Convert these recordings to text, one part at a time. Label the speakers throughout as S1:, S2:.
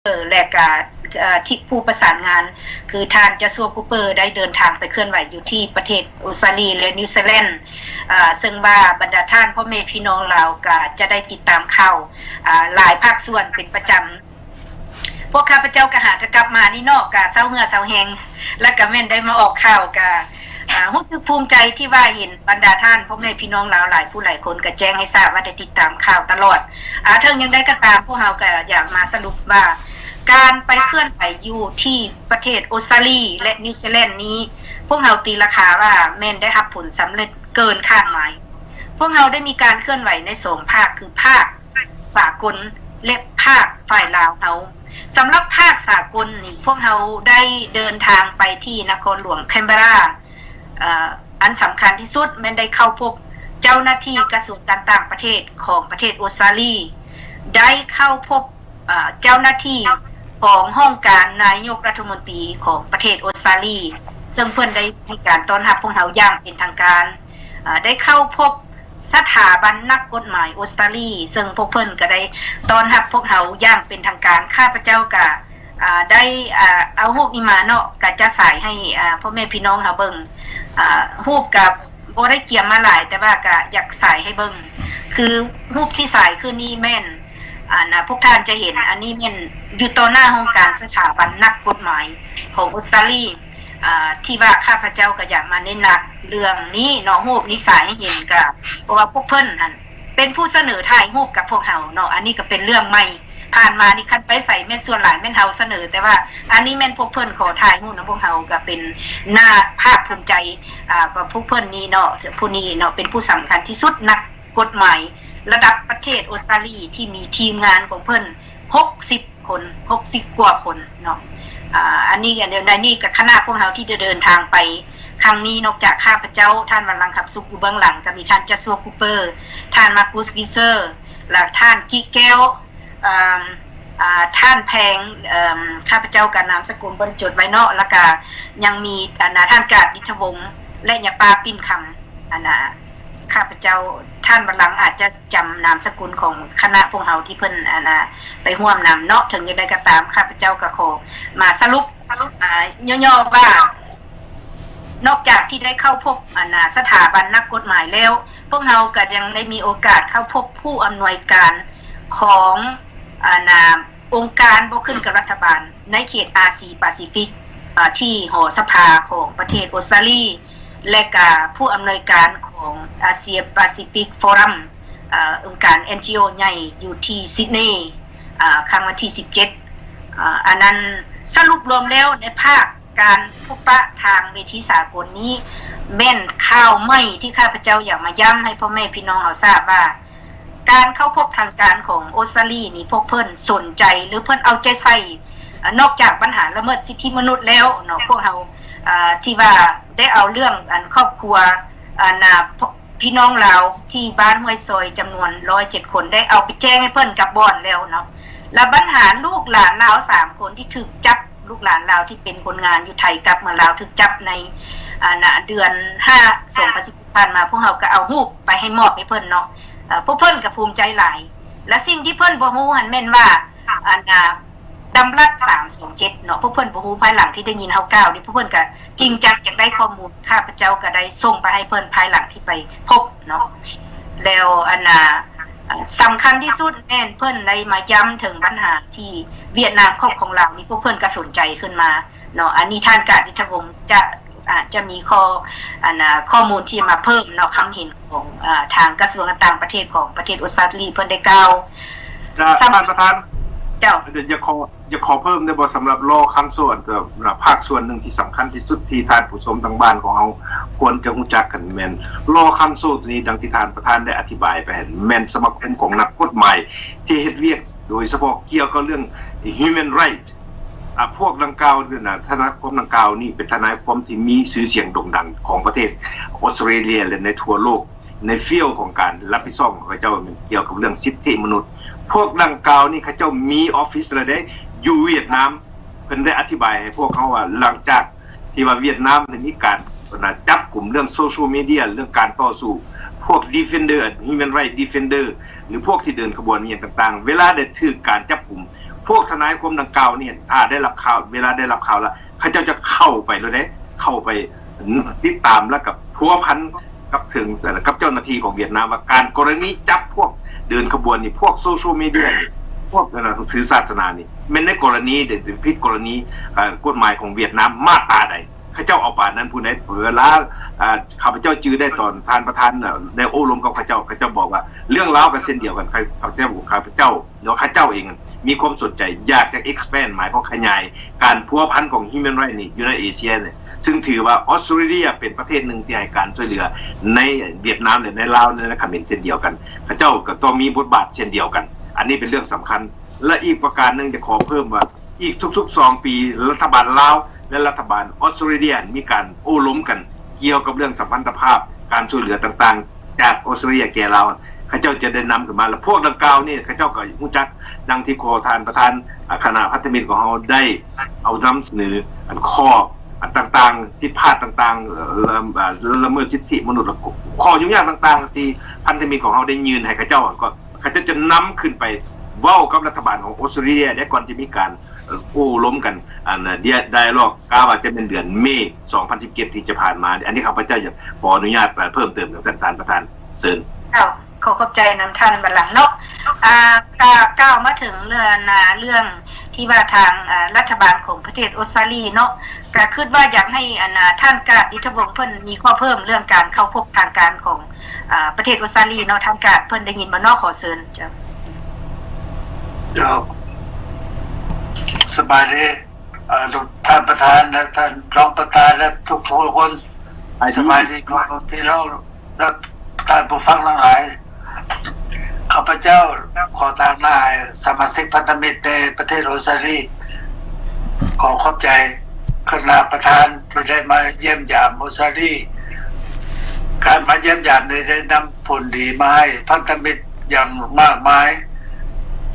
S1: และก็ที่ผู้ประสานงานคือท่านจัสซัวกูเปอร์ได้เดินทางไปเคลื่อนไหวอยู่ที่ประเทศออสเตรเลียและนิวซีแลนด์ซึ่งว่าบรรดาท่านพ่อแม่พี่น้องเราก็จะได้ติดตามข่าวหลายภาคส่วนเป็นประจำพวกข้าพเจ้าก็หากลับมานี่นอกก็เศร้าเหือเศร้าแหงและก็แม่นได้มาออกข่าวก็รู้สึกภูมิใจที่ว่าเห็นบรรดาท่านพ่อแม่พี่น้องเราหลายผู้หลายคนก็แจ้งให้ทราบว่าได้ติดตามข่าวตลอดเทิงยังได้ก็ตามพวกเราก็อยากมาสรุปว่าการไปเคลื่อนไหวอยู่ที่ประเทศออสเตรเลียและนิวซีแลนด์นี้พวกเราตีราคาว่าแม่นได้รับผลสำเร็จเกินคาดหมายพวกเราได้มีการเคลื่อนไหวใน2ภาคคือภาคสากลและภาคฝ่ายลาวเฮาสำหรับภาคสากลนี่พวกเราได้เดินทางไปที่นครหลวงแคนเบราอันสำคัญที่สุดแม่นได้เข้าพบเจ้าหน้าที่กระทรวงการต่างประเทศของประเทศออสเตรเลียได้เข้าพบเจ้าหน้าที่ของห้องการนายกรัฐมนตรีของประเทศออสเตรเลียซึ่งเพื่อนได้มีการต้อนรับพวกเราอย่างเป็นทางการได้เข้าพบสถาบันนักกฎหมายออสเตรเลียซึ่งพวกเพิ่นก็ได้ต้อนรับพวกเราอย่างเป็นทางการข้าพเจ้าก็ได้เอารูปนี้มาเนาะก็จะใส่ให้พ่อแม่พี่น้องเฮาเบิ่งรูปกับบ่ได้เกี่ยมมาหลายแต่ว่าก็อยากใส่ให้เบิ่งคือรูปที่ใส่คือนี่แม่นพวกท่านจะเห็นอันนี้แม่นอยู่ต่อหน้าห้องการสถาบันนักกฎหมายของออสเตรเลียที่ว่าข้าพเจ้าก็อยากมาเน้นหนักเรื่องนี้เนาะรูปนิสัยให้เห็นก็เพราะว่าพวกเพิ่นหั่นเป็นผู้เสนอถ่ายรูปกับพวกเฮาเนาะอันนี้ก็เป็นเรื่องใหม่ผ่านมานี่คันไปใส่แม่นส่วนหลายแม่นเฮาเสนอแต่ว่าอันนี้แม่นพวกเพิ่นขอถ่ายรูปนำพวกเฮาก็เป็นหน้าภาคภูมิใจก็พวกเพิ่นนี่เนาะผู้นี้เนาะเป็นผู้สำคัญที่สุดนักกฎหมายระดับประเทศออสเตรเลียที่มีทีมงานของเพิ่น60คน60กว่าคนเนาะอันนี้เดี๋ยวนี้กับคณะพวกเราที่จะเดินทางไปครั้งนี้นอกจากข้าพเจ้าท่านวันลังขับสุขอยู่เบื้องหลังก็มีท่านจัสซัวกูเปอร์ท่านมาร์กุสวิเซอร์และท่านกิแก้วท่านแพงข้าพเจ้ากับนามสกุลบรรจดไว้เนาะแล้วก็ยังมีท่านกาดดิษวงศ์และยาปาปิ้นคำข้าพเจ้าท่านบัลลังอาจจะจำนามสกุลของคณะพวกเราที่เพิ่นไปร่วมนำเนาะถึงยังไงก็ตามข้าพเจ้าก็ขอมาสรุปย่อๆว่านอกจากที่ได้เข้าพบสถาบันนักกฎหมายแล้วพวกเราก็ยังได้มีโอกาสเข้าพบผู้อำนวยการขององค์การบ่ขึ้นกับรัฐบาลในเขตอาซีแปซิฟิกที่หอสภาของประเทศออสเตรเลียและก็ผู้อำนวยการของอาเซียแปซิฟิกฟอรัมองค์การ NGO ใหญ่อยู่ที่ซิดนีย์ครั้งวันที่17อันนั้นสรุปรวมแล้วในภาคการพบปะทางเวทีสากลนี้แม่นข่าวใหม่ที่ข้าพเจ้าอยากมาย้ำให้พ่อแม่พี่น้องเราทราบว่าการเข้าพบทางการของออสเตรเลียนี่พวกเพิ่นสนใจหรือเพิ่นเอาใจใส่นอกจากปัญหาละเมิดสิทธิมนุษย์แล้วเนาะพวกเราที่ว่าได้เอาเรื่องครอบครัวพี่น้องเราที่บ้านห้วยซอยจำนวน107คนได้เอาไปแจ้งให้เพิ่นกับบอนแล้วเนาะและปัญหาลูกหลานเรา3คนที่ถูกจับลูกหลานเราที่เป็นคนงานอยู่ไทยกลับมาลาวถูกจับในเดือน5 2010ผ่านมาพวกเราก็เอารูปไปให้มอบให้เพิ่นเนาะพวกเพิ่นก็ภูมิใจหลายและสิ่งที่เพิ่นบ่ฮู้หันแม่นว่าดำรัก327เนาะพวกเพิ่นบ่ฮู้ภายหลังที่ได้ยินเฮากล่าวนี่พวกเพิ่นก็จริงจังอยากได้ข้อมูลข้าพเจ้าก็ได้ส่งไปให้เพิ่นภายหลังที่ไปพบเนาะแล้วสำคัญที่สุดแม่นเพิ่นได้มาย้ำถึงปัญหาที่เวียดนามของเรานี่พวกเพิ่นก็สนใจขึ้นมาเนาะอันนี้ท่านกาดิษวงศ์จะมีข้อมูลที่มาเพิ่มเนาะคำเห็นของทางกระทรวงต่างประเทศของประเทศออสเตรเลียเพิ่นได้กล่าว
S2: ท่านประธานเจ้าจะขอเพิ่มในบทสำหรับรอคำส่วนภาคส่วนหนึ่งที่สำคัญที่สุดที่ท่านผู้ชมทางบ้านของเราควรจะรู้จักกันแม่นรอคำส่วนนี้ดังที่ท่านประธานได้อธิบายไปเห็นแม่นสมาคมของนักกฎหมายที่เฮ็ดเวียกโดยเฉพาะเกี่ยวกับเรื่อง human right พวกดังกล่าวเนี่ยนะทนายความดังกล่าวนี่เป็นทนายความที่มีชื่อเสียงโด่งดังของประเทศออสเตรเลียและในทั่วโลกในฟิลของการรับผิดชอบของเขาเจ้าเกี่ยวกับเรื่องสิทธิมนุษย์พวกดังกล่าวนี่เขาเจ้ามีออฟฟิศอะไรได้อยู่เวียดนามเพิ่นได้อธิบายให้พวกเขาว่าหลังจากที่ว่าเวียดนามมีการจับกลุ่มเรื่องโซเชียลมีเดียเรื่องการต่อสู้พวก defender human right defender หรือพวกที่เดินขบวนอย่างต่างๆเวลาได้ถูกการจับกลุ่ม พวกทนายความดังกล่าวเนี่ยได้รับข่าวเวลาได้รับข่าวแล้วเขาเจ้าจะเข้าไปเลยเข้าไปติดตามแล้วกับพัวพันกับถึงกับเจ้าหน้าที่ของเวียดนามว่าการกรณีจับพวกเดินขบวนนี่พวกโซเชียลมีเดียพวกถือศาสนานี่เป็นในกรณีเด็ดพิษกรณีกฎหมายของเวียดนามมาตราใดข้าเจ้าเอาป่านนั้นผู้ใดเวลาข้าพเจ้าจื้อได้ตอนท่านประธานในโอลมกับข้าเจ้าบอกว่าเรื่องราวกันเส้นเดียวกันข้าพเจ้าเดี๋ยวข้าเจ้าเองมีความสนใจอยากจะ expand หมายก็ขยายการพัวพันของ human rights นี่อยู่ในเอเชียเนี่ยซึ่งถือว่าออสเตรเลียเป็นประเทศหนึ่งที่ให้การช่วยเหลือในเวียดนามในลาวในเขมรเช่นเดียวกันข้าเจ้าก็ต้องมีบทบาทเช่นเดียวกันอันนี้เป็นเรื่องสำคัญและอีกประการหนึ่งจะขอเพิ่มว่าอีกทุกๆ2 ปีรัฐบาลลาวและรัฐบาลออสเตรเลียมีการโอ้ล้มกันเกี่ยวกับเรื่องสัมพันธภาพการช่วยเหลือต่างๆจากออสเตรเลียแก่ลาวข้าเจ้าจะได้นำขึ้นมาแล้วพวกดังกล่าวนี่ข้าเจ้าก็รู้จักดังที่โคทานประธานคณะพัฒมิตรของเราได้เอานำเสนอข้อต่างๆที่พลาดต่างๆละเมิดสิทธิมนุษย์และข้อยุ่งยากต่างๆที่พันธมิตรของเราได้ยืนให้ข้าเจ้าก็ข้าเจ้าจะนำขึ้นไปเว้ากับรัฐบาลของออสเตรเลียได้ก่อนที่มีการโอ้ล้มกันไดอะล็อกกล่าวว่าจะเป็นเดือนเมษ2017ที่จะผ่านมาอันนี้ข้าพเจ้าอยากขออนุญาตเพิ่มเติมกับท่านประธานเชิญ
S1: ขอขอบใจนำท่านบัลลังก์เนาะก้าวมาถึงเรื่องที่ว่าทางรัฐบาลของประเทศออสเตรเลียเนาะก็คิดว่าอยากให้ท่านกาดยุทธวงศ์เพิ่นมีข้อเพิ่มเรื่องการเข้าพบทางการของประเทศออสเตรเลียเนาะทางการเพิ่นได้ยินบ่เนาะขอเชิญจ้ะ
S3: สบายดีท่านประธานและท่านรองประธานและทุกคนสบายดีของพี่น้องและท่านผู้ฟังทั้งหลายข้าพเจ้าขอทางนายสมาชิกพันธมิตรในประเทศออสเตรเลียขอขอบใจคณะประธานที่ได้มาเยี่ยมยามออสเตรเลียการมาเยี่ยมยามได้นำผลดีมาให้พันธมิตรอย่างมากมาย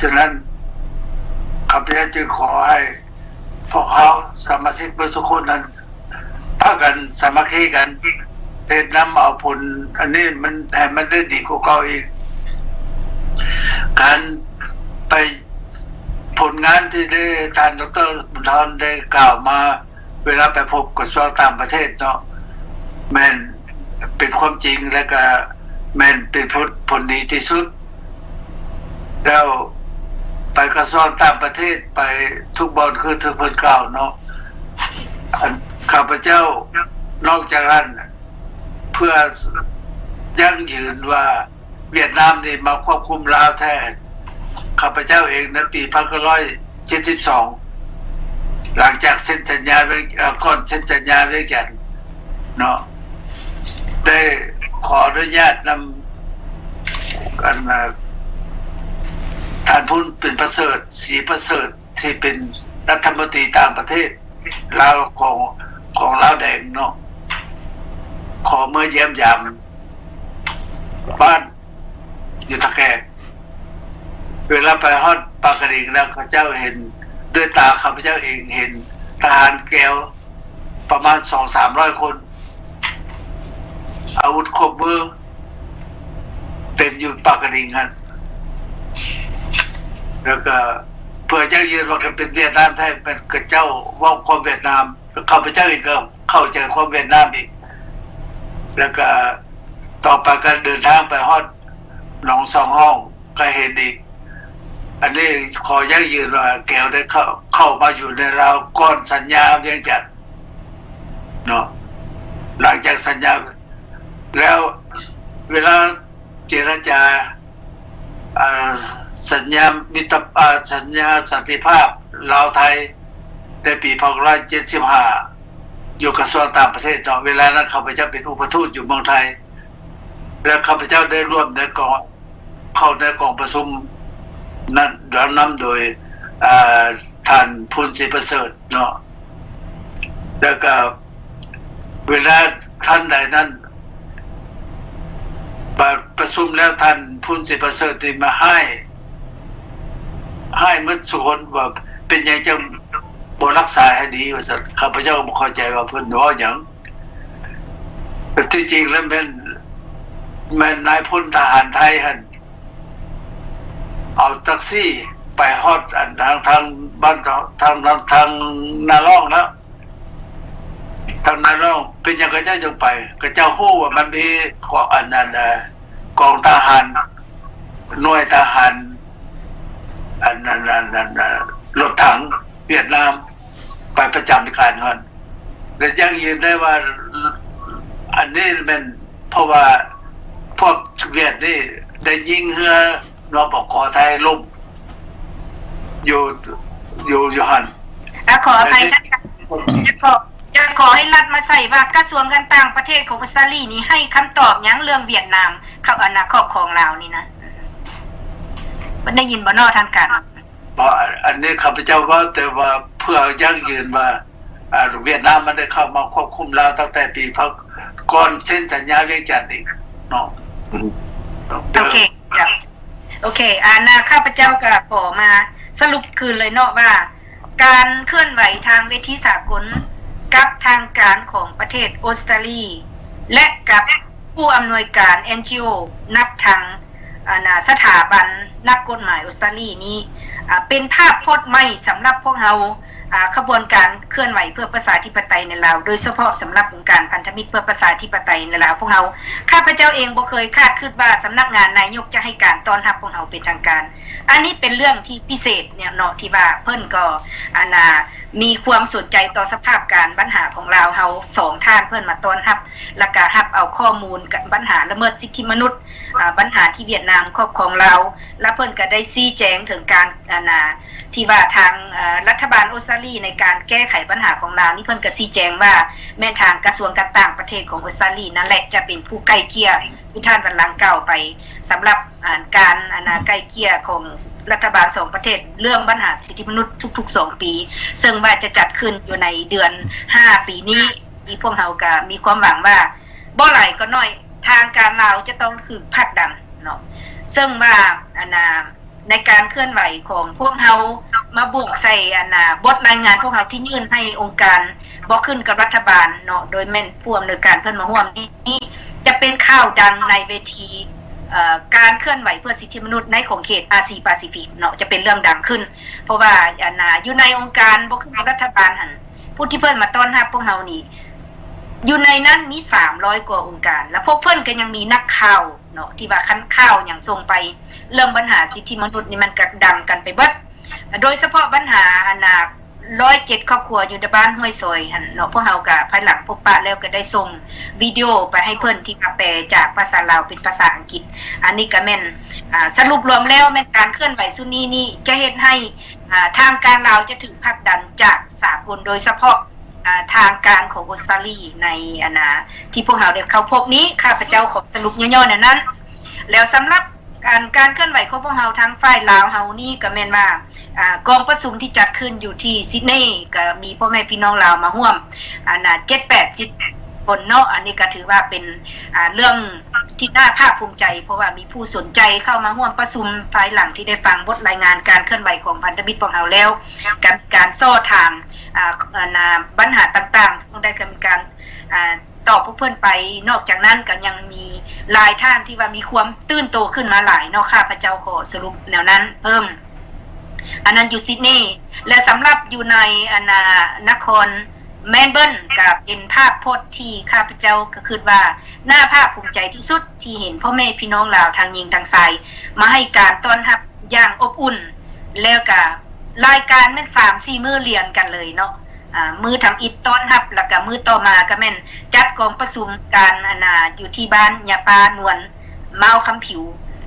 S3: ฉะนั้นข้าพเจ้าจึงขอให้พวกเขาสมาชิกทุกคนนั้นพากันสามัคคีกันเต็มนำเอาผลอันนี้มันให้มันได้ดีกว่าเก่าอีกการไปผลงานที่ได้ท่านดร.บุญธรได้กล่าวมาเวลาไปพบกระทรวงต่างประเทศเนาะแม่นเป็นความจริงและก็แม่นเป็นผลดีที่สุดแล้วไปกระทรวงต่างประเทศไปทุกบอนคือเพิ่นกล่าวเนาะข้าพเจ้านอกจากนั้นเพื่อยั่งยืนว่าเวียดนามนี่มาควบคุมลาวแท้ข้าพเจ้าเองในปี1972หลังจากเซ็นสัญญาไว้ก่อนเซ็นสัญญาด้วยกันเนาะได้ขออนุญาตนำกันท่านผู้เป็นประเสริฐศรีประเสริฐที่เป็นรัฐมนตรีต่างประเทศลาวของลาวแดงเนาะขอเมื่อเยี่ยมยามบ้านอยู่ตะแกรงเวลาไปฮอดปากกระดิ่งแล้วข้าเจ้าเห็นด้วยตาข้าพเจ้าเองเห็นทหารแก้วประมาณ 200-300 คนอาวุธครบมือเต็มอยู่ปากกระดิ่งครับแล้วก็เพื่อจะยืนว่าเป็นเวียดนามแท้เป็นกระเจ้าว่าความเวียดนามข้าพเจ้าเองก็เข้าใจความเวียดนามอีกแล้วก็ต่อไปการเดินทางไปฮอดหนองสองห้องก็เห็นอีกอันนี้ขอยั่งยืนว่าแก้วได้เข้ามาอยู่ในเราก่อนสัญญาเวียงจันทน์เนาะหลังจากสัญญาแล้วเวลาเจรจาสัญญามิตรสัญญาสันติภาพลาวไทยในปี1975อยู่กระทรวงต่างประเทศเนาะเวลานั้นข้าพเจ้าเป็นอุปทูตอยู่เมืองไทยและข้าพเจ้าได้ร่วมในเข้าในกองประชุมนั้นนำโดยท่านพูนศรีประเสริฐเนาะแล้วก็เวลาท่านใดนั้นประชุมแล้วท่านพูนศรีประเสริฐมาให้มื้อสุคนว่าเป็นยังจะบ่รักษาให้ดีว่าซั่นข้าพเจ้าบ่เข้าใจว่าเพิ่นว่าหยังแต่ที่จริงแล้วแม่นนายพลทหารไทยหั่นเอาแท็กซี่ ไปฮอดอันทางบ้านทางนาล่องแล้วทางนาล่องเป็นยังไงเจ้าจงไปก็เจ้าฮู้ว่ามันมีอันนั้นกองทหารหน่วยทหารอันนั้นรถถังเวียดนามไปประจำการนั้นและยังยืนได้ว่าอันนี้มันเพราะว่าพวกเวียดนี่ได้ยิงเรือนปกไทยล่มอยู่หัน
S1: ขออภัยท่านจะขอให้รัฐมาใส่ว่ากระทรวงการต่างประเทศของออสเตรเลียนี้ให้คำตอบยังเรื่องเวียดนามเข้าอาณาครอบครองลาวนี่นะมันได้ยินบ่นอทางการ
S3: อันนี้ข้าพเจ้าว่าแต่ว่าเพื่อยั่งยืนว่าเวียดนามมันได้เข้ามาควบคุมลาวตั้งแต่ปีพักก่อนเซ็นสัญญาเวียงจันทร์อีกเนาะ
S1: โอเคข้าพเจ้าก็ขอมาสรุปคืนเลยเนาะว่าการเคลื่อนไหวทางเวทีสากลกับทางการของประเทศออสเตรเลียและกับผู้อำนวยการ NGO นับทางสถาบันนักกฎหมายออสเตรเลียนี้เป็นภาพพจน์ใหม่สำหรับพวกเราขบวนการเคลื่อนไหวเพื่อประชาธิปไตยในลาวโดยเฉพาะสำหรับองค์การพันธมิตรเพื่อประชาธิปไตยในลาวพวกเราข้าพเจ้าเองบ่เคยคาดคิดว่าสำนักงานนายกจะให้การต้อนรับพวกเราเป็นทางการอันนี้เป็นเรื่องที่พิเศษเนี่ยเนาะที่ว่าเพิ่นก็มีความสนใจต่อสภาพการปัญหาของลาวเฮา2ท่านเพิ่นมาต้อนรับแล้วก็รับเอาข้อมูลกับปัญหาละเมิดสิทธิมนุษย์ปัญหาที่เวียดนามครอบครองลาวและเพิ่นก็ได้ชี้แจงถึงการที่ว่าทางรัฐบาลออสเตรเลียในการแก้ไขปัญหาของลาวนี่เพิ่นก็ชี้แจงว่าแม่ทางกระทรวงการต่างประเทศของออสเตรเลียนั่นแหละจะเป็นผู้ไกล่เกลี่ยที่ท่านบัลลังก์กล่าวไปสำหรับการไกล่เกลี่ยของรัฐบาล2ประเทศเรื่องปัญหาสิทธิมนุษย์ทุกๆ2ปีซึ่งว่าจะจัดขึ้นอยู่ในเดือน5ปีนี้มีพวกเราก็มีความหวังว่าบ่หลายก็น้อยทางการลาวจะต้องคือผลักดันเนาะซึ่งว่าในการเคลื่อนไหวของพวกเรามาบวกใส่บทรายงานพวกเราที่ยื่นให้องค์การบ่ขึ้นกับรัฐบาลเนาะโดยแม่นผู้อำนวยการเพิ่นมาร่วมนี้จะเป็นข่าวดังในเวทีการเคลื่อนไหวเพื่อสิทธิมนุษย์ในของเขตอาซีแปซิฟิกเนาะจะเป็นเรื่องดังขึ้นเพราะว่าอยู่ในองค์การบ่ขึ้นกับรัฐบาลหั่นผู้ที่เพิ่นมาต้อนรับพวกเรานี่อยู่ในนั้นมี300กว่าองค์การแล้วพวกเพิ่นก็ยังมีนักข่าวเนาะที่ว่าคันข่าวอย่างส่งไปเรื่องปัญหาสิทธิมนุษย์นี่มันก็ดังกันไปเบิดโดยเฉพาะปัญหา107ครอบครัวอยู่ในบ้านห้วยซอยหั่นเนาะพวกเฮาก็ภายหลังพบปะแล้วก็ได้ส่งวิดีโอไปให้เพิ่นที่มาแปลจากภาษาลาวเป็นภาษาอังกฤษอันนี้ก็แม่นสรุปรวมแล้วแม่นการเคลื่อนไหวซุนี้นี่จะเฮ็ดให้ทางการลาวจะถูกผลักดันจากสากลโดยเฉพาะทางการของออสเตรเลียในที่พวกเราได้เข้าพบนี้ข้าพเจ้าขอสรุปย่อๆนั้นแล้วสำหรับการเคลื่อนไหวของพวกเราทางฝ่ายลาวเฮานี่ก็แม่นว่ากองประชุมที่จัดขึ้นอยู่ที่ซิดนีย์ก็มีพ่อแม่พี่น้องลาวมาร่วม7-8 คนเนาะอันนี้ก็ถือว่าเป็นเรื่องที่น่าภาคภูมิใจเพราะว่ามีผู้สนใจเข้ามาร่วมประชุมภายหลังที่ได้ฟังบทรายงานการเคลื่อนไหวของพันธมิตรพวกเราแล้วการโซ่ทางปัญหาต่างๆได้การตอบพวกเพื่อนไปนอกจากนั้นก็ยังมีหลายท่านที่ว่ามีความตื่นโตขึ้นมาหลายเนาะข้าพเจ้าขอสรุปแนวนั้นเพิ่มอันนั้นอยู่ซิดนีย์และสำหรับอยู่ในนครเมลเบิร์นกับเป็นภาพพจน์ที่ข้าพเจ้าก็คือว่าน่าภาคภูมิใจที่สุดที่เห็นพ่อแม่พี่น้องลาวทางหญิงทางชายมาให้การต้อนรับอย่างอบอุ่นแล้วก็รายการแม่น 3-4 มื้อเรียนกันเลยเนาะมือทำอิฐต้อนรับแล้วก็มือต่อมาก็แม่นจัดกองประชุมการอยู่ที่บ้านยาปานวลเมาคำผิว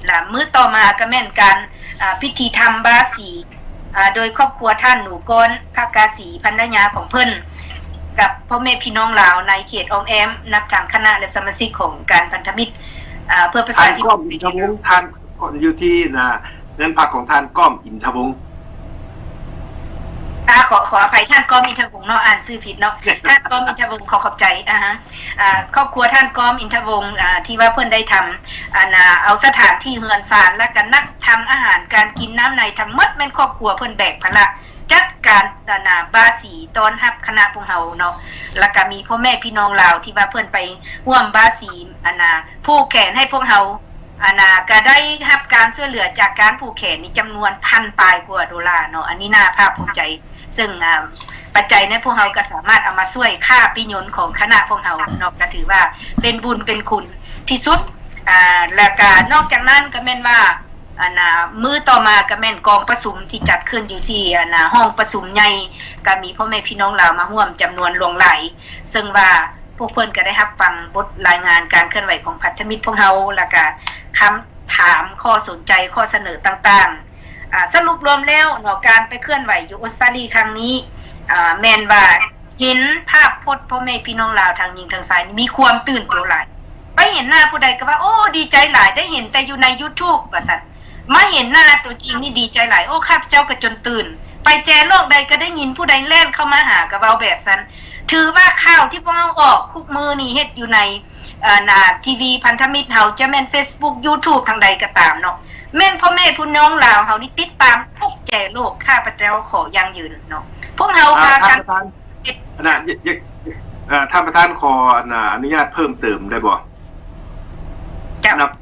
S1: และมือต่อมาก็แม่นการพิธีทำบาสีโดยครอบครัวท่านหนูก้นภากาสีภรรยาของเพิ่นกับพ่อแม่พี่น้องลาวในเขตออมแอมนับทางคณะและสมาชิกของการพันธมิตรเพื่อประชาธิปไตย
S2: ท่านอยู่ที่นั่นพรรคของท่านก้อมอินทวงศ์
S1: ขออภัยท่านก้อมอินทวงศ์เนาะอ่านชื่อผิดเนาะท่านก้อมอินทวงศ์ขอบใจครอบครัวท่านก้อมอินทวงศ์ที่ว่าเพิ่นได้ทำเอาสถานที่เฮือนศาลและก็นักทำอาหารการกินน้ำในทั้งหมดแม่นครอบครัวเพิ่นแบกภาระจัดการบาสีต้อนรับคณะพวกเฮาเนาะแล้วก็มีพ่อแม่พี่น้องลาวที่ว่าเพิ่นไปร่วมบาสีผู้แขนให้พวกเฮา ก็ได้รับการช่วยเหลือจากการผูกแขนนี่จำนวน1,000 ปลายกว่าดอลลาร์เนาะอันนี้น่าภาคภูมิใจซึ่งปัจจัยในพวกเราก็สามารถเอามาช่วยค่าปิยนต์ของคณะพวกเราเนาะก็ถือว่าเป็นบุญเป็นคุณที่สุดแล้วก็นอกจากนั้นก็แม่นว่ามื้อต่อมาก็แม่นกองประชุมที่จัดขึ้นอยู่ที่ห้องประชุมใหญ่ก็มีพ่อแม่พี่น้องลาวมาร่วมจำนวนหลวงหลายซึ่งว่าพวกเพิ่นก็ได้รับฟังบทรายงานการเคลื่อนไหวของพันธมิตรพวกเราแล้วก็คำถามข้อสนใจข้อเสนอต่างๆสรุปรวมแล้วเนาะการไปเคลื่อนไหวอยู่ออสเตรเลียครั้งนี้แม่นว่าเห็นภาพพจน์พ่อแม่พี่น้องลาวทางหญิงทางชายมีความตื่นตัวหลายไปเห็นหน้าผู้ใดก็ว่าโอ้ดีใจหลายได้เห็นแต่อยู่ใน YouTube ว่าซั่นมาเห็นหน้าตัวจริงนี่ดีใจหลายโอ้ข้าพเจ้าก็จนตื่นไปแจโลกใดก็ได้ยินผู้ใดแล่นเข้ามาหากับเว้าแบบนั้นถือว่าข่าวที่พวกเราออกทุกมือนี่เฮ็ดอยู่ในทีวีพันธมิตรเฮาจะแม่น Facebook YouTube ทางใดก็ตามเนาะแม่นพ่อแม่พี่น้องลาวเฮานี่ติดตามทุกแจโลกข้าพเจ้าขอยังยืนเนาะพวกเฮาพากัน
S2: ท่านประธานขออนุญาตเพิ่มเติมได้บ่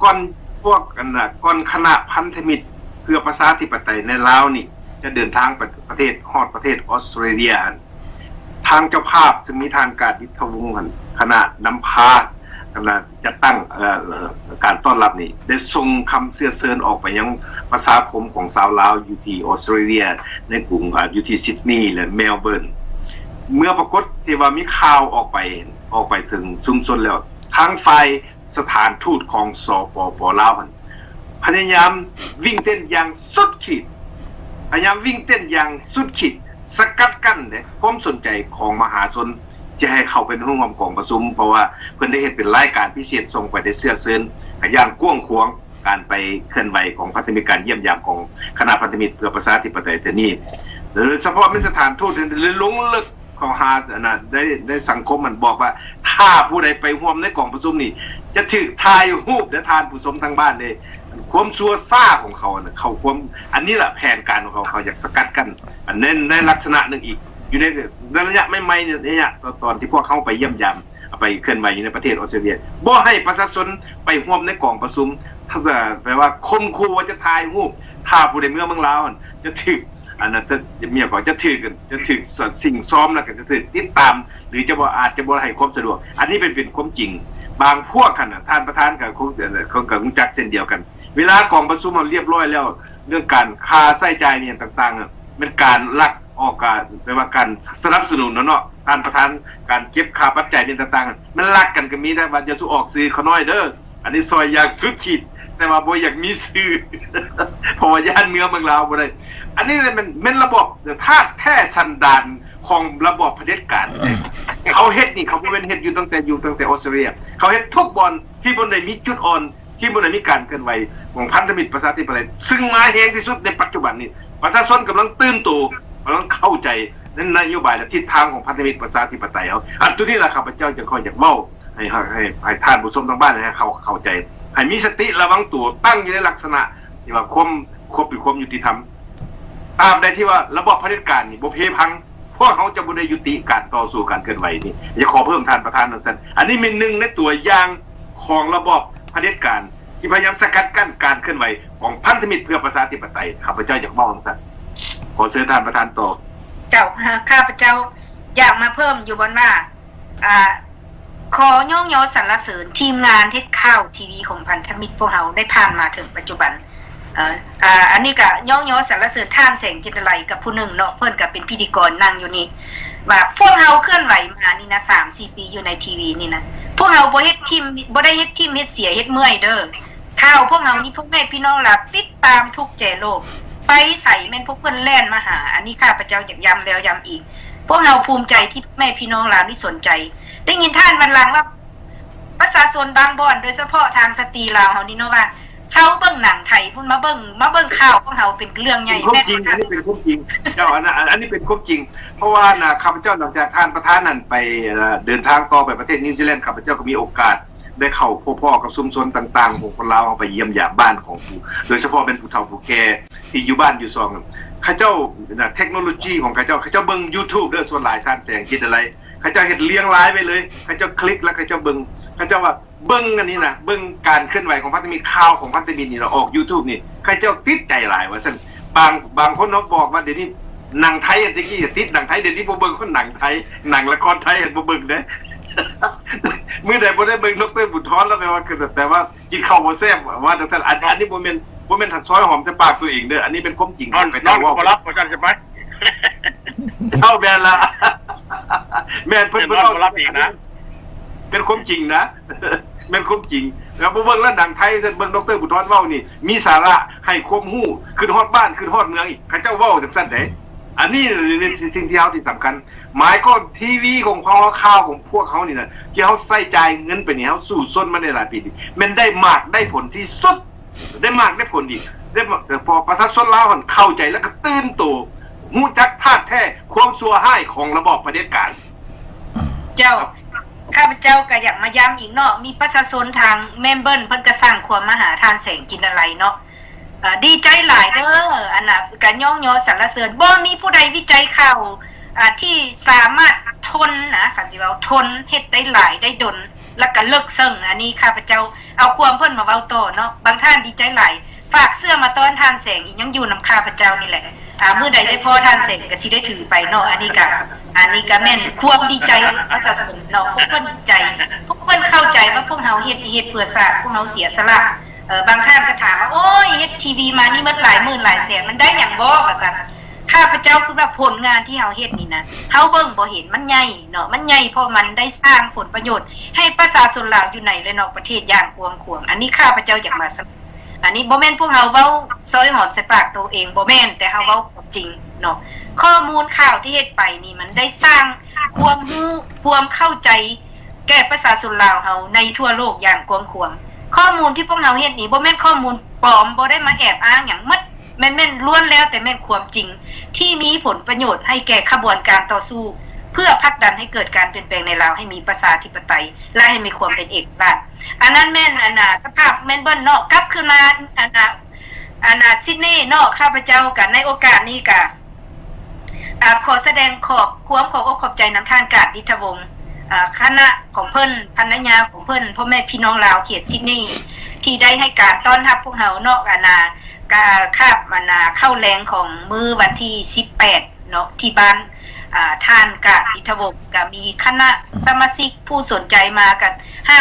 S2: ก่อนพวกก่อนคณะพันธมิตรเพื่อประชาธิปไตยในลาวนี่จะเดินทางไปประเทศฮอดประเทศออสเตรเลียทางเจ้าภาพจะมีทางการยุทธวงศ์คณะนำพาคณะจะตั้งการต้อนรับนี่ได้ส่งคำเสื้อเชิญออกไปยังประชาคมของชาวลาวอยู่ที่ออสเตรเลียในกรุงอยู่ที่ซิดนีย์และเมลเบิร์นเมื่อปรากฏที่ว่ามีข่าวออกไปถึงชุมชนแล้วทางฝ่ายสถานทูตของสปป.ลาวพยายามวิ่งเต้นอย่างสุดขีดสกัดกั้นความสนใจของมหาชนจะให้เข้าเป็นร่วมกองประชุมเพราะว่าเพิ่นได้เฮ็ดเป็นรายการพิเศษส่งไปได้เสื้อเชิญอย่างกว้างขวางการไปเคลื่อนไหวของพันธมิตรการเยี่ยมยามของคณะพันธมิตรเพื่อประชาธิปไตยแต่นี่โดยเฉพาะเป็นสถานทูตเลยลงลึกเขาหาได้สังคมมันบอกว่าถ้าผู้ใดไปร่วมในกองประชุมนี่จะถูกถ่ายรูปและทานผู้ชมทางบ้านเลยความชั่วซ่าของเขาเขาความอันนี้แหละแผนการของเขาอยากสกัดกันอันนั้นในลักษณะนึงอีกอยู่ในระยะไม่เนี่ยตอนที่พวกเขาไปเยี่ยมยามไปเคลื่อนไหวอยู่ในประเทศออสเตรเลียบ่ให้ประชาชนไปร่วมในกองประชุมถ้าแปลว่าคนคูว่าจะถ่ายรูปถ้าผู้ใดเมืองลาวจะถูกอันนั้นจะมีก่อนจะถือสิ่งซ้อมแล้วก็จะถือติดตามหรือจะบ่อาจจะบ่ให้ความสะดวกอันนี้เป็นความจริงบางพวกกันท่านประธานกับคุณจักเช่นเดียวกันเวลากองประชุมมันเรียบร้อยแล้วเรื่องการค่าใช้จ่ายเนี่ยต่างๆเป็นการลักออกการแปลว่าการสนับสนุนเนาะท่านประธานการเก็บค่าปัจจัยเนี่ยต่างๆมันลักกันก็มีแต่ว่าจะสู้ออกซื้อเขาน้อยเด้ออันนี้ซอยอยากสุดขีดแต่ว่าบ่อยากมีซื้อเพราะว่าย่านเมืองลาวบ่ได้อันนี้มันระบบธาตุแท้สันดานของระบบเผด็จการเขาเฮ็ดนี่เขาบ่เป็นเฮ็ดอยู่ตั้งแต่ออสเตรเลียเขาเฮ็ดทุกบอนที่บ่ได้มีจุดอ่อนที่บ่ได้มีการเคลื่อนไหวของพันธมิตรประชาธิปไตยซึ่งมาแฮงที่สุดในปัจจุบันนี้ประชาชนกำลังตื่นตัวกำลังเข้าใจในนโยบายและทิศทางของพันธมิตรประชาธิปไตยเขาอันตัวนี้ล่ะข้าพเจ้าจะคอยอยากเว้าให้ท่านผู้ชมทางบ้านให้เข้าใจให้มีสติระวังตัวตั้งอยู่ในลักษณะที่ว่าความยุติธรรมตามใดที่ว่าระบบเผด็จการนี่บ่เพพังพวกเขาจะบ่ได้ยุติการต่อสู้การเคลื่อนไหวนี่อย่าขอเพิ่มท่านประธานนั่นซั่นอันนี้เป็นหนึ่งในตัวอย่างของระบบเผด็จการที่พยายามสกัดกั้นการเคลื่อนไหวของพันธมิตรเพื่อประชาธิปไตยข้าพเจ้าอยากบอกจังซั่นขอเชิญท่านประธานต่อ
S1: เจ้าข้าพเจ้าอยากมาเพิ่มอยู่บนว่าขอย่องยอสรรเสริญทีมงานเฮ็ดข่าวทีวีของพันธมิตรพวกเราได้ผ่านมาถึงปัจจุบันอันนี้ก็ย่องยอสรรเสริญท่านแสงจิตไลกับผู้หนึ่งเนาะเพิ่นก็เป็นพิธีกรนั่งอยู่นี่ว่าพวกเราเคลื่อนไหวมานี่นะ 3-4 ปีอยู่ในทีวีนี่นะพวกเราบ่เฮ็ดทีมบ่ได้เฮ็ดทีมเฮ็ดเสียเฮ็ดเมื่อยเด้อข่าวพวกเรานี่พวกแม่พี่น้องหลับติดตามทุกแจโลกไปใส่แม่นพวกเพิ่นแล่นมาหาอันนี้ข้าพเจ้าอยากย้ำแล้วย้ำอีกพวกเราภูมิใจที่แม่พี่น้องลาวนี่สนใจได้ยินท่านวันหลังว่าประชาชนบางบ่อนโดยเฉพาะทางสตรีลาวเฮานี่เนาะว่าเช้าเบิ่งหนังไทยพุ่นมาเบิ่งข่าวพวกเฮาเป็นเรื่องใหญ่
S2: แม่นอันนี้เป็นความจริงเจ้าอันนี้เป็นความจริงเพราะว่าข้าพเจ้าหลังจากท่านประธานนั้นไปเดินทางต่อไปประเทศนิวซีแลนด์ข้าพเจ้าก็มีโอกาสได้เข้าพบพ่อกับชุมชนต่างๆของคนลาวไปเยี่ยมยามบ้านของผู้โดยเฉพาะเป็นผู้เฒ่าผู้แก่ที่อยู่บ้านอยู่ซองข้าเจ้าเทคโนโลยีของข้าเจ้าเบิ่ง YouTube เด้อส่วนหลายท่านแสงคิดอะไรข้าเจ้าเฮ็ดเลี้ยงหลายไปเลยข้าเจ้าคลิกแล้วข้าเจ้าเบิ่ง เขาเจ้าว่าเบิ่งอันนี้นะเบิ่งการเคลื่อนไหวของพันธมิตรข่าวของพันธมิตรนี่เราออก YouTube นี่ใครเจ้าติดใจหลายว่าซั่นบางคนเนาะบอกว่าเดี๋ยวนี้หนังไทยอันตะกี้ติดหนังไทยเดี๋ยวนี้บ่เบิ่งคนหนังไทยหนังละครไทยบ่เบิ่งเด้ มื้อใดบ่ได้เบิ่งดร.บุญทรแล้วแปลว่าคือแต่ว่ากินข้าวบ่แซ่บว่าจังซั่นอันนี้บ่แม่นทันซอยหอมแต่ปากตัวเองเด้ออันนี้เป็นความจริง
S4: นอน
S2: ไปเจ้าว่า
S4: บ่รับบ่จันใช่ไหม
S2: เข้าแม่นละแม่นเพิ่น
S4: นอนบ่รับอีกนะ
S2: เป็นความจริงนะ แม่นความจริงแล้วบ่เบิ่งแล้วหนังไทยซั่นเบิ่งดร.บุญทรเว้านี่มีสาระให้ความรู้ขึ้นฮอดบ้านขึ้นฮอดเมืองอีกเขาเจ้าเว้าจังซั่นเด้อันนี้เป็นสิ่งที่เฮาที่สำคัญหมายก็ทีวีของพอข่าวของพวกเขานี่นะที่เขาใส่ใจเงินไปนี่เขาสู้ซนมาในหลายปีมันได้มากได้ผลที่สุดได้มากได้ผลดีได้พอประชาชนลาวเข้าใจแล้วก็ตื่นตัวฮู้จักธาตุแท้ความชั่วร้ายของระบอบเผด็จการ
S1: เจ้าข้าพเจ้าก็อยากมาย้ำอีกเนาะมีประชาชนทางเมมเบิลเพิ่นก็สร้างความมหาทานแสงจินอะไรเนาะดีใจหลายเด้ออันน่ะก็ย่องยอสรรเสริญบ่มีผู้ใดวิจัยข่าวที่สามารถทนนะค่ะสิเว้าทนเฮ็ดได้หลายได้ดนแล้วก็เลิกซึ่งอันนี้ข้าพเจ้าเอาความเพิ่นมาเว้าต่อเนาะบางท่านดีใจหลายฝากเสื้อมาต้อนทานแสงอีกยังอยู่นำข้าพเจ้านี่แหละมื้อใดได้พอทานแสงก็สิได้ถือไปเนาะอันนี้ก็แม่นความดีใจประชาชนเนาะพวกเพิ่นใจพวกเพิ่นเข้าใจว่าพวกเฮาเฮ็ดเพื่อชาติพวกเฮาเสียสละบางท่านก็ถามว่าโอ้ยเฮ็ดทีวีมานี่มันหลายหมื่นหลายแสนมันได้หยังบ่ว่าซั่นข้าพเจ้าคือว่าผลงานที่เฮาเฮ็ดนี่นะเฮาเบิ่งบ่เห็นมันใหญ่เนาะมันใหญ่เพราะมันได้สร้างผลประโยชน์ให้ประชาชนลาวอยู่ในและนอกประเทศอย่างกว้างขวางอันนี้ข้าพเจ้าอยากมาอันนี้บ่แม่นพวกเฮาเว้าซอยหอมใส่ปากตัวเองบ่แม่นแต่เฮาเว้าความจริงเนาะข้อมูลข่าวที่เฮ็ดไปนี่มันได้สร้างความรู้ความเข้าใจแก่ประชาชนลาวเฮาในทั่วโลกอย่างกว้างขวางข้อมูลที่พวกเฮาเฮ็ดนี่บ่แม่นข้อมูลปลอมบ่ได้มาแอบอ้างหยังมัดแม่นล้วนแล้วแต่แม่นความจริงที่มีผลประโยชน์ให้แก่ขบวนการต่อสู้เพื่อผลักดันให้เกิดการเปลี่ยนแปลงในลาวให้มีประชาธิปไตยและให้มีความเป็นเอกราชอันนั้นแม่นสภาพแม่นเบิ้ลเนาะกลับขึ้นมาซิดนีย์เนาะข้าพเจ้ากันในโอกาสนี้ก็ขอแสดงขอบอกขอบใจน้ำท่านกาดดิษฐวงศ์คณะของเพิ่นภรรยาของเพิ่นพ่อแม่พี่น้องลาวเขตซิดนีย์ที่ได้ให้การต้อนรับพวกเฮานอกคาบเข้าแรงของมื้อวันที่18เนาะที่บ้านท่านกะดิษฐวงศ์ก็มีคณะสมาชิกผู้สนใจมากัน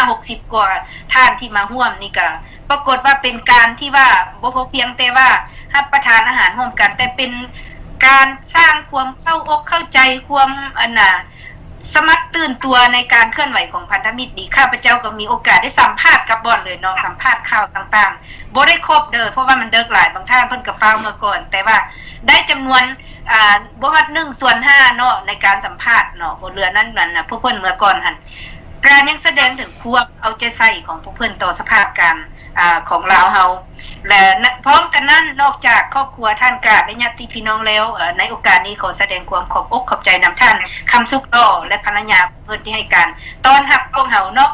S1: 5-60 กว่าท่านที่มาร่วมนี่ก็ปรากฏว่าเป็นการที่ว่าบ่เพียงแต่ว่ารับประทานอาหารร่วมกันแต่เป็นการสร้างความเข้าอกเข้าใจความสมัครตื่นตัวในการเคลื่อนไหวของพันธมิตรดีข้าพเจ้าก็มีโอกาสได้สัมภาษณ์กับบอนเลยเนาะสัมภาษณ์ข่าวต่างๆบ่ได้ครบเด้อเพราะว่ามันเดิกหลายบางท่านเพิ่นก็ฟ้าวเมื่อก่อนแต่ว่าได้จำนวนบ่ฮอด1/5เนาะในการสัมภาษณ์เนาะบ่เหลือนั้นน่ะพวกเพิ่นเมื่อก่อนหั่นการยังแสดงถึงความเอาใจใส่ของพวกเพิ่นต่อสภาพการของลาวเฮาและพร้อมกันนั้นนอกจากครอบครัวท่านกาดและญาติพี่น้องแล้วในโอกาสนี้ขอแสดงความขอบอกขอบใจนำท่านคำสุขล่อและภรรยาเพิ่นที่ให้การต้อนรับพวกเฮาเนาะ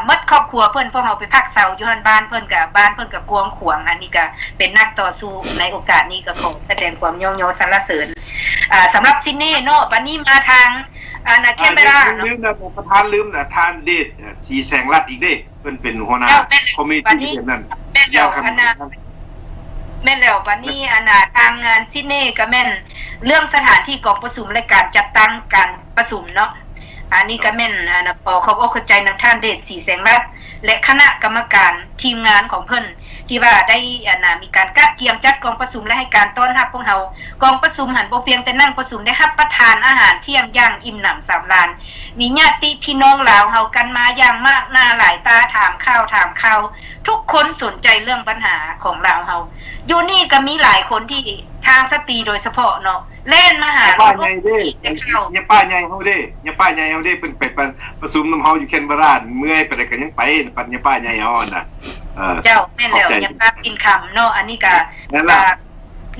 S1: มดครอบครัวเพิ่นพวกเฮาไปพักเสาอยู่หั่นบ้านเพิ่นกับบ้านเพิ่นกับกวงขวางอันนี้ก็เป็นนักต่อสู้ในโอกาสนี้ก็ขอแสดงความย่องยอสรรเสริญสำหรับซิดนีย์เนาะวันนี้มาทางแคนเบราเนาะ
S2: ประธานลืมนะทานเดชสีแสงรัฐอีกเด้เพิ่นเป็นหัวหน้าคอมมิตี้นั่น
S1: แม่นแล้วแม่นแล้ววันนี้ทางงานซิดนีย์ก็แม่นเรื่องสถานที่กองประชุมและการจัดตั้งการประชุมเนาะอันนี้ก็แม่นขอขอบอกเข้าใจนำท่านเดชสีแสงรัฐและคณะกรรมการทีมงานของเพิ่นที่ว่าได้มีการกัดเกียมจัดกองประชุมและให้การต้อนรับพวกเฮากองประชุมหันบ่เพียงแต่นั่งประชุมได้รับประทานอาหารเที่ยงอย่างอิ่มหนำสำราญมีญาติพี่น้องลาวเฮากันมาอย่างมากหน้าหลายตาถามข่าวทุกคนสนใจเรื่องปัญหาของลาวเฮาอยู่นี่ก็มีหลายคนที่ทางสตรีโดยเฉพาะเนาะเล่นมาหา
S2: ป้าใหญ่เด้เนี่ยป้าใหญ่เฮาเด้เนี่ยป้าใหญ่เฮาเด้เพิ่นไปประชุมนำเฮาอยู่แคนเบราเมื่อยไปได้ก็ยังไปปัญญาป้าใหญ่เฮาน่ะ
S1: เจ้าแม่นแล้วยังป้าปินคำเนาะอันนี้ก็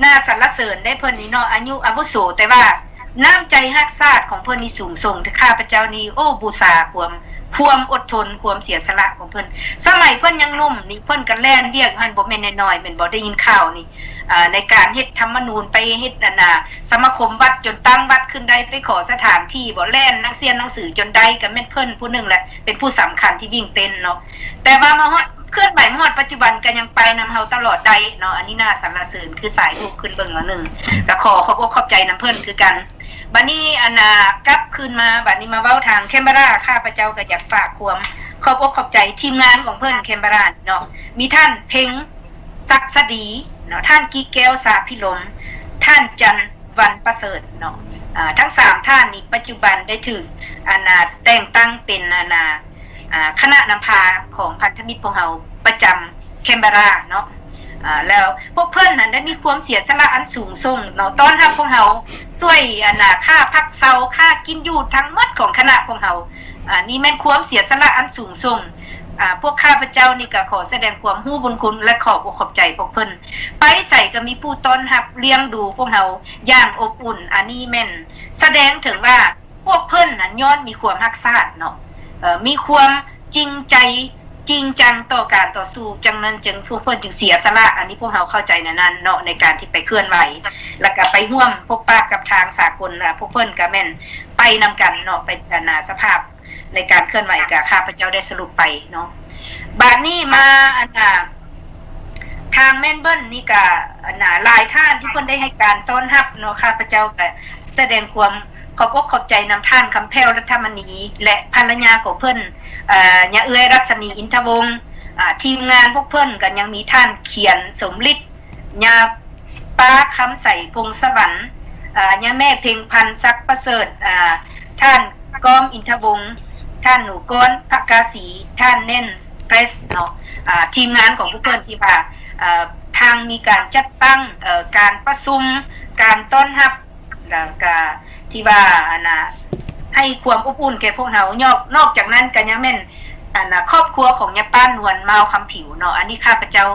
S1: น่าสรรเสริญได้เพิ่นนี่เนาะอายุอาวุโสแต่ว่าน้ำใจฮักชาติของเพิ่นนี่สูงส่งที่ข้าพเจ้านี่โอ้บูชาความอดทนความเสียสละของเพิ่นสมัยเพิ่นยังหนุ่มนี่เพิ่นก็แล่นเรียกหันบ่แม่นน้อยๆแม่นบ่ได้ยินข่าวนี่ ในการเฮ็ดธรรมนูญไปเฮ็ดสมาคมวัดจนตั้งวัดขึ้นได้ไปขอสถานที่บ่แล่นนักเรียนหนังสือจนได้ก็แม่นเพิ่นผู้นึงแหละเป็นผู้สำคัญที่วิ่งเต้นเนาะแต่ว่ามาฮอดเคลื่อนไหวมาฮอดปัจจุบันก็ยังไปนำเฮาตลอดได้เนาะอันนี้น่าสรรเสริญคือสายลูกขึ้นเบิ่งแล้วนึงก็ขอขอบอกขอบใจนำเพิ่นคือกันบัดนี้กลับคืนมาบัดนี้มาเว้าทางแคมเบราข้าพเจ้าก็อยากฝากความขอบอกขอบใจทีมงานของเพิ่นแคมเบราเนาะมีท่านเพ็งศักดิ์สดีเนาะท่านกิ๊กแก้วสาพิลมท่านจันวันประเสริฐเนาะทั้ง3ท่านนี้ปัจจุบันได้ถูกแต่งตั้งเป็นคณะนำพาของพันธมิตรพวกเราประจำแคนเบราเนาะแล้วพวกเพิ่นนั้นได้มีความเสียสละอันสูงส่งเนาะต้อนรับพวกเราช่วยค่าพักเซาค่ากินอยู่ทั้งหมดของคณะพวกเรานี่แม่นความเสียสละอันสูงส่งพวกข้าพเจ้านี่ก็ขอแสดงความรู้บุญคุณและขอบอกขอบใจพวกเพิ่นไปใส่ก็มีผู้ต้อนรับเลี้ยงดูพวกเราอย่างอบอุ่นอันนี้แม่นแสดงถึงว่าพวกเพิ่นนั้นย้อนมีความรักชาติเนาะมีความจริงใจจริงจังต่อการต่อสู้จังนั้นจึงพวกเพิ่นจึงเสียสละอันนี้พวกเราเข้าใจนั้นเนาะในการที่ไปเคลื่อนไหวแล้วก็ไปร่วมพบปะกับทางสากลพวกเพิ่นก็แม่นไปนำกันเนาะไปสภาพในการเคลื่อนไหวกับข้าพเจ้าได้สรุปไปเนาะบัดนี้มาทางแม่นเบิ้ลนี่ก็หลายท่านที่เพิ่นได้ให้การต้อนรับเนาะข้าพเจ้าก็แสดงความขอบอกขอบใจนำท่านคำแพ้วรัฐมณีและภรรยาของเพิ่นญาเอื้อยรัศมีอินทวงศ์ทีมงานพวกเพิ่นก็ยังมีท่านเขียนสมฤทธิ์ญาป้าคำใสพงสวรรค์ญาแม่เพ็งพันธ์ศักดิ์ประเสริฐท่านก้อมอินทวงศ์ท่านหนูก้อนภักกาสีท่านเน่นเพรสเนาะทีมงานของพวกเพิ่นที่ว่าทางมีการจัดตั้งการประชุมการต้อนรับแล้วก็ที่ว่าให้ความอบอุ่นแก่พวกเฮานอกจากนั้นก็ยังแม่นครอบครัวของยาป้านวลเมาคำผิวเนาะอันนี้ข้าพเจ้า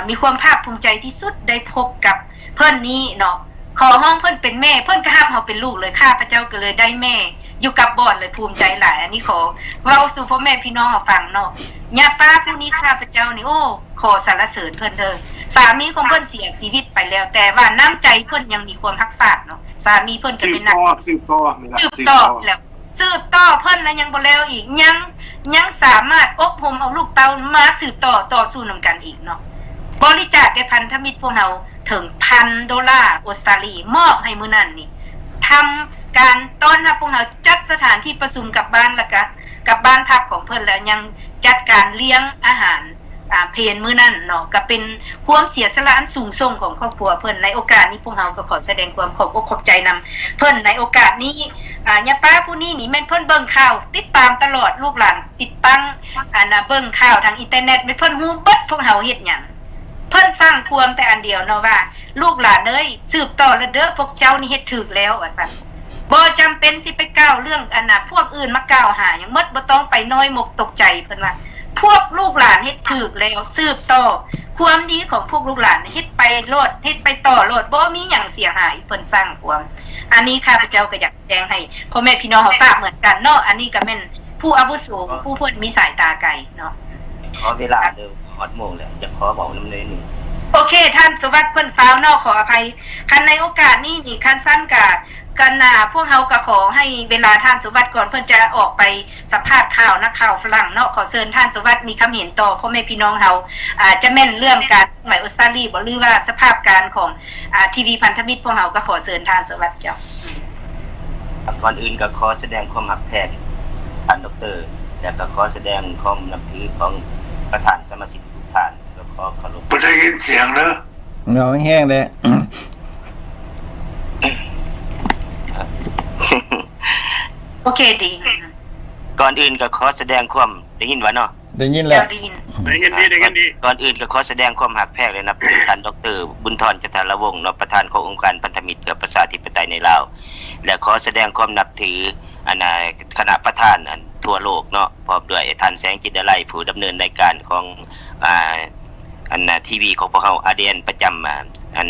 S1: มีความภาคภูมิใจที่สุดได้พบกับเพิ่นนี้เนาะขอห้องเพิ่นเป็นแม่เพิ่นก็ห้ามเฮาเป็นลูกเลยข้าพเจ้าก็เลยได้แม่อยู่กับบ่อนเลยภูมิใจหลายอันนี้ขอเว้าสู่พ่อแม่พี่น้องเฮาฟังเนาะยาป้าผู้นี้ข้าพเจ้านี่โอ้ขอสรรเสริญเพิ่นเด้อสามีของเพิ่นเสียชีวิตไปแล้วแต่ว่าน้ำใจเพิ่นยังมีความรักษาเนาะสามีเพิ่นก็เป็นนักสืบต่อแล้วสืบต่อเพิ่นแล้วยังบ่แล้วอีกยังสามารถอบรมเอาลูกเต้ามาสืบต่อสู้นำกันอีกเนาะบริจาคแก่พันธมิตรพวกเราถึง$1,000ออสเตรเลียมอบให้มื้อนั้นนี่ทำการต้อนรับพวกเราจัดสถานที่ประชุมกับบ้านแล้วก็กับบ้านพักของเพิ่นแล้วยังจัดการเลี้ยงอาหารเพลมื้อนั้นเนาะก็เป็นความเสียสละอันสูงส่งของครอบครัวเพิ่นในโอกาสนี้พวกเราก็ขอแสดงความขอบอกขอบใจนำเพิ่นในโอกาสนี้ญาป้าผู้นี้นี่แม่นเพิ่นเบิ่งข่าวติดตามตลอดลูกหลานติดตั้งเบิ่งข่าวทางอินเทอร์เน็ตแม่นเพิ่นฮู้เบิดพวกเฮาเฮ็ดหยังเพิ่นสร้างความแต่อันเดียวเนาะว่าลูกหลานเอ้ยสืบต่อแล้วเด้อพวกเจ้านี่เฮ็ดถูกแล้วว่าซั่นบ่จำเป็นสิไปกล่าวเรื่องพวกอื่นมากล่าวหาหยังหมดบ่ต้องไปน้อยมกตกใจเพิ่นว่าพวกลูกหลานเฮ็ดถูกแล้วสืบต่อความดีของพวกลูกหลานเฮ็ดไปโลดเฮ็ดไปต่อโลดบ่มีหยังเสียหายเพิ่นสร้างความอันนี้ข้าพเจ้าก็อยากแจ้งให้พ่อแม่พี่น้องเฮาทราบเหมือนกันเนาะอันนี้ก็แม่นผู้อาวุโสผู้เพิ่นมีสายตาไกลเนาะ
S4: ขอเวลาเด้อฮอดโมงแล้วจะขอบอกนำเลยนี่
S1: โอเคท่านสวัสดิ์เพิ่นฟ้าวเนาะขออภัยคันในโอกาสนี้นี่คันสั้นกันพวกเฮาก็ขอให้เวลาท่านสวัสดิ์ก่อนเพิ่นจะออกไปสัมภาษณ์ข่าวนักข่าวฝรั่งเนาะขอเชิญท่านสวัสดิ์มีคำเห็นต่อพ่อแม่พี่น้องเฮาจะแม่นเรื่องการหมายออสเตรเลียบ่หรือว่าสภาพการของทีวีพันธมิตรพวกเฮาก็ขอเชิญท่านสวัสดิ์เจ้า
S4: ก่อนอื่นก็ขอแสดงความรักแพทย์ท่านดร.และก็ขอแสดงความนับถือของประธานสมาชิกทุกท่านก็ขอเคารพ
S3: บ่ได้ยินเสียงเด้อ
S5: เงาแห้งเลย
S1: โอเคดี
S4: ก่อนอื่นก็ขอแสดงความได้ยินว่าเนาะ
S5: ได้ยินแล้ว
S3: ได้ยินดี
S4: ก่อนอื่นก็ขอแสดงความรักแพทย์และนับถือท่านดร.บุญธรจตารวงศ์ประธานขององค์การพันธมิตรเพื่อประชาธิปไตยในลาวและขอแสดงความนับถือคณะประธานทั่วโลกเนาะพร้อมด้วยท่านแสงจิตไลผู้ดำเนินรายการของทีวีของพวกเราอาเดียนประจำ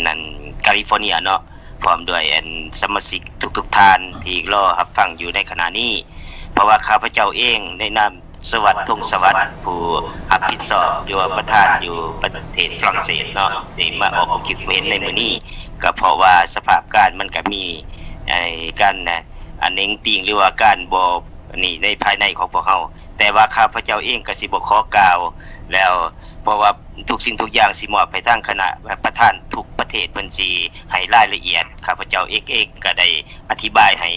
S4: นั้นแคลิฟอร์เนียเนาะพร้อมด้วยสมาชิกทุกท่านที่รอรับฟังอยู่ในขณะนี้เพราะว่าข้าพเจ้าเองในนาม สวัสดิ์ทงสวัสดิ์ผู้รับผิดชอบอยู่ประธานอยู่ประเทศฝรั่งเศสเนาะที่มาออกความคิดเห็นในมื้อนี้ก็เพราะว่าสภาพการมันก็มีการอันเองติงหรือว่าการบ่นี่ในภายในของพวกเฮาแต่ว่าข้าพเจ้าเองก็สิบ่ขอกล่าวแล้วเพราะว่าทุกสิ่งทุกอย่างสิมอบไปทางคณะประธานทุกประเทศเพิ่นสิให้รายละเอียดข้าพเจ้าเองก็ได้อธิบายให้